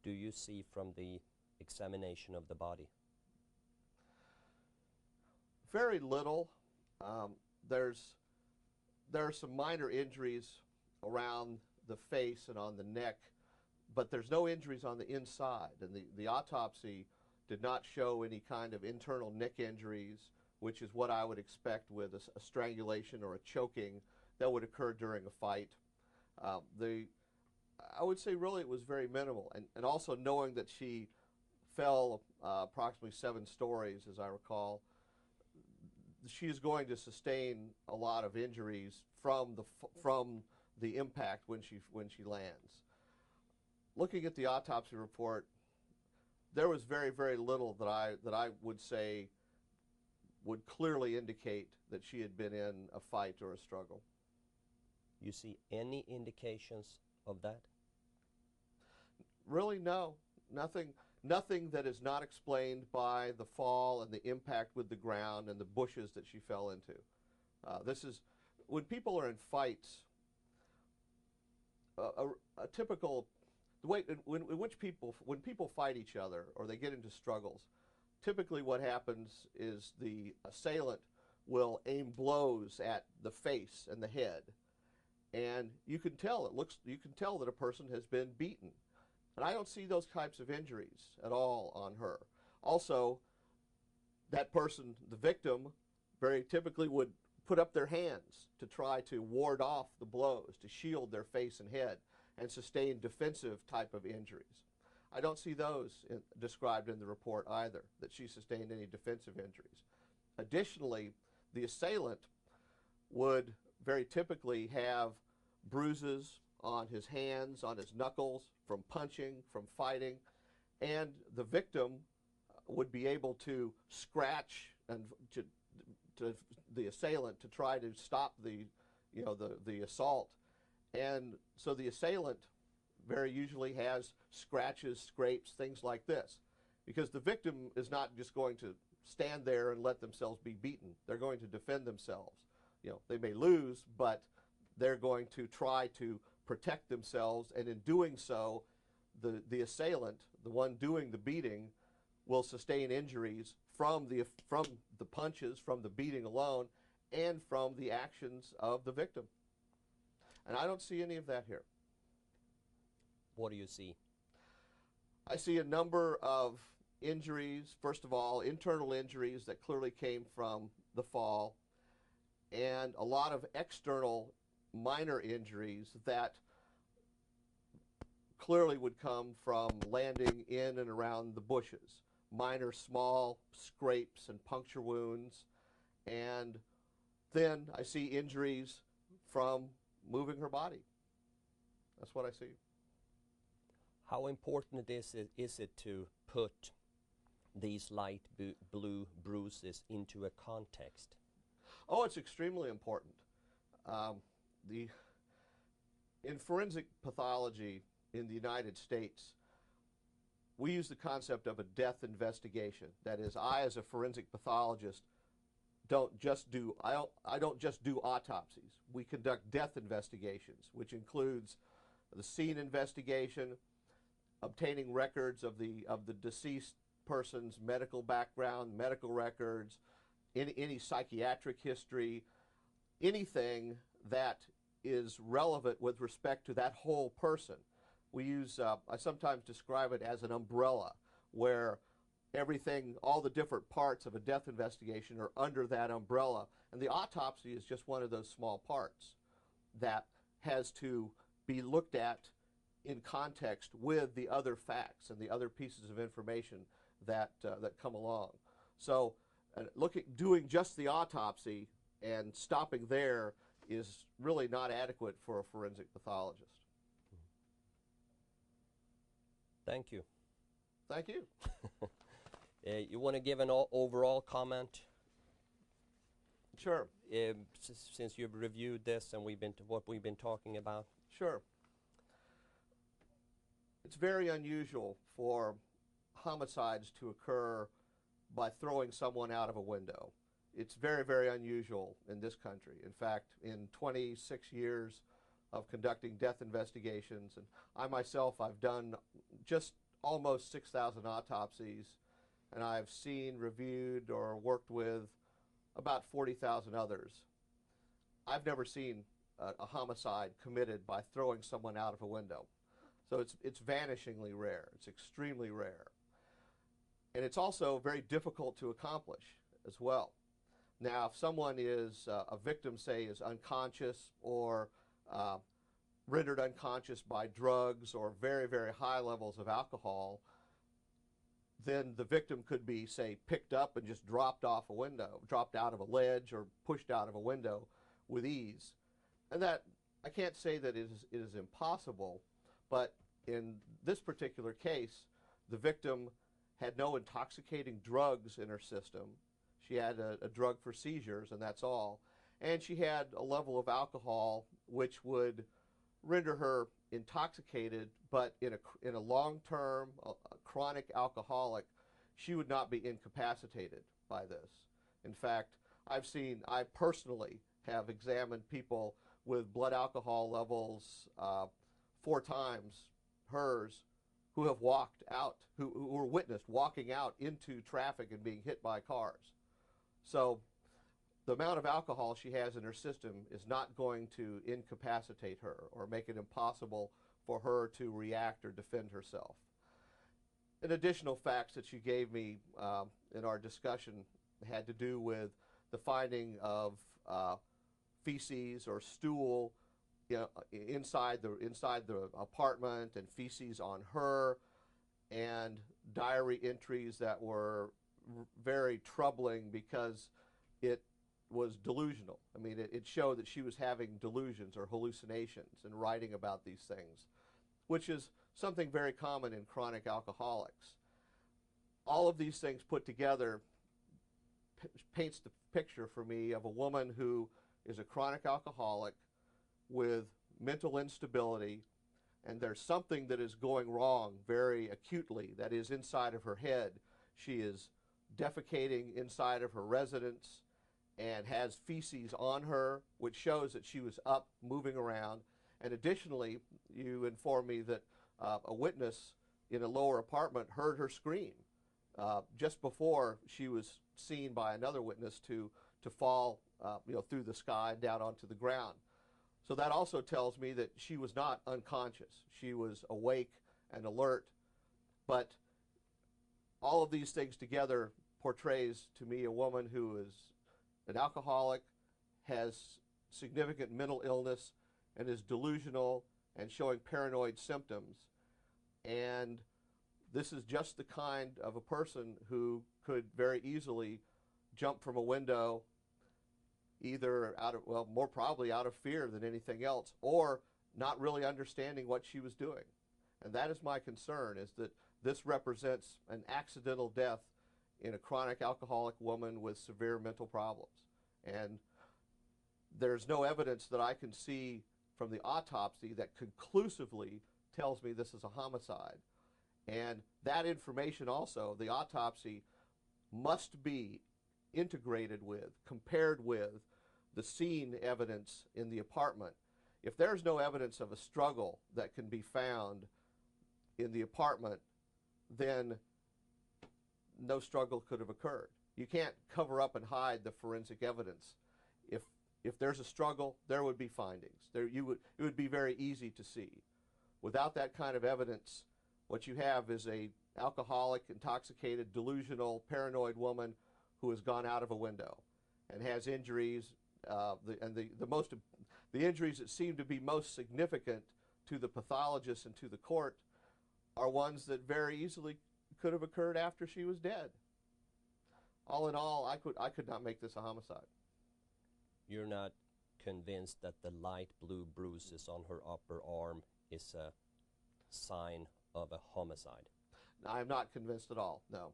do you see from the examination of the body? Very little. There are some minor injuries around the face and on the neck, but there's no injuries on the inside. And the autopsy did not show any kind of internal neck injuries, which is what I would expect with a strangulation or a choking that would occur during a fight. I would say really it was very minimal. And also knowing that she fell approximately 7 stories, as I recall, she is going to sustain a lot of injuries from the impact when she lands. Looking at the autopsy report, there was very, very little that I would say would clearly indicate that she had been in a fight or a struggle. You see any indications of that? Really, no. Nothing that is not explained by the fall and the impact with the ground and the bushes that she fell into. This is, when people are in fights, a typical, the way when people fight each other or they get into struggles, typically what happens is the assailant will aim blows at the face and the head, and you can tell that a person has been beaten. And I don't see those types of injuries at all on her. Also, that person, the victim, very typically would put up their hands to try to ward off the blows, to shield their face and head, and sustain defensive type of injuries. I don't see those described in the report either, that she sustained any defensive injuries. Additionally, the assailant would very typically have bruises on his hands, on his knuckles, from punching, from fighting, and the victim would be able to scratch and to the assailant to try to stop the assault. And so the assailant very usually has scratches, scrapes, things like this, because the victim is not just going to stand there and let themselves be beaten. They're going to defend themselves. They may lose, but they're going to try to protect themselves, and in doing so, the assailant, the one doing the beating, will sustain injuries from the punches, from the beating alone, and from the actions of the victim. And I don't see any of that here. What do you see? I see a number of injuries. First of all, internal injuries that clearly came from the fall, and a lot of external minor injuries that clearly would come from landing in and around the bushes. Minor, small scrapes and puncture wounds. And then I see injuries from moving her body. That's what I see. How important is it to put these light blue bruises into a context? Oh, it's extremely important. In forensic pathology in the United States, we use the concept of a death investigation. That is, I as a forensic pathologist I don't just do autopsies. We conduct death investigations, which includes the scene investigation, obtaining records of the deceased person's medical background, medical records, any psychiatric history, anything that is relevant with respect to that whole person. We use, I sometimes describe it as an umbrella, where everything, all the different parts of a death investigation are under that umbrella. And the autopsy is just one of those small parts that has to be looked at in context with the other facts and the other pieces of information that come along. So doing just the autopsy and stopping there is really not adequate for a forensic pathologist. Thank you. Thank you. You want to give an overall comment? Sure. Since you've reviewed this and what we've been talking about? Sure. It's very unusual for homicides to occur by throwing someone out of a window. It's very, very unusual in this country. In fact, in 26 years of conducting death investigations, and I myself, I've done just almost 6,000 autopsies, and I've seen, reviewed, or worked with about 40,000 others. I've never seen a homicide committed by throwing someone out of a window. So it's vanishingly rare. It's extremely rare. And it's also very difficult to accomplish as well. Now, if someone is, a victim, say, is unconscious or rendered unconscious by drugs or very, very high levels of alcohol, then the victim could be, say, picked up and just dropped off a window, dropped out of a ledge or pushed out of a window with ease. And that, I can't say that it is impossible, but in this particular case, the victim had no intoxicating drugs in her system. She had a drug for seizures, and that's all. And she had a level of alcohol which would render her intoxicated, but in a long-term, chronic alcoholic, she would not be incapacitated by this. In fact, I personally have examined people with blood alcohol levels 4 times hers who have walked out, who were witnessed walking out into traffic and being hit by cars. So the amount of alcohol she has in her system is not going to incapacitate her or make it impossible for her to react or defend herself. An additional facts that she gave me in our discussion had to do with the finding of feces or stool, you know, inside the apartment, and feces on her, and diary entries that were very troubling because it was delusional. I mean, it showed that she was having delusions or hallucinations and writing about these things, which is something very common in chronic alcoholics. All of these things put together paints the picture for me of a woman who is a chronic alcoholic with mental instability, and there's something that is going wrong very acutely that is inside of her head. She is defecating inside of her residence and has feces on her, which shows that she was up, moving around. And additionally, you informed me that a witness in a lower apartment heard her scream just before she was seen by another witness to fall through the sky and down onto the ground. So that also tells me that she was not unconscious. She was awake and alert. But all of these things together portrays to me a woman who is an alcoholic, has significant mental illness, and is delusional and showing paranoid symptoms. And this is just the kind of a person who could very easily jump from a window, either more probably out of fear than anything else, or not really understanding what she was doing. And that is my concern, is that this represents an accidental death in a chronic alcoholic woman with severe mental problems. And there's no evidence that I can see from the autopsy that conclusively tells me this is a homicide. And that information also, the autopsy, must be integrated with, compared with, the scene evidence in the apartment. If there's no evidence of a struggle that can be found in the apartment, then no struggle could have occurred. You can't cover up and hide the forensic evidence. If there's a struggle, there would be findings. It would be very easy to see. Without that kind of evidence, what you have is a alcoholic, intoxicated, delusional, paranoid woman who has gone out of a window and has injuries. The injuries that seem to be most significant to the pathologist and to the court are ones that very easily could have occurred after she was dead. All in all, I could not make this a homicide. You're not convinced that the light blue bruises on her upper arm is a sign of a homicide? I'm not convinced at all, no.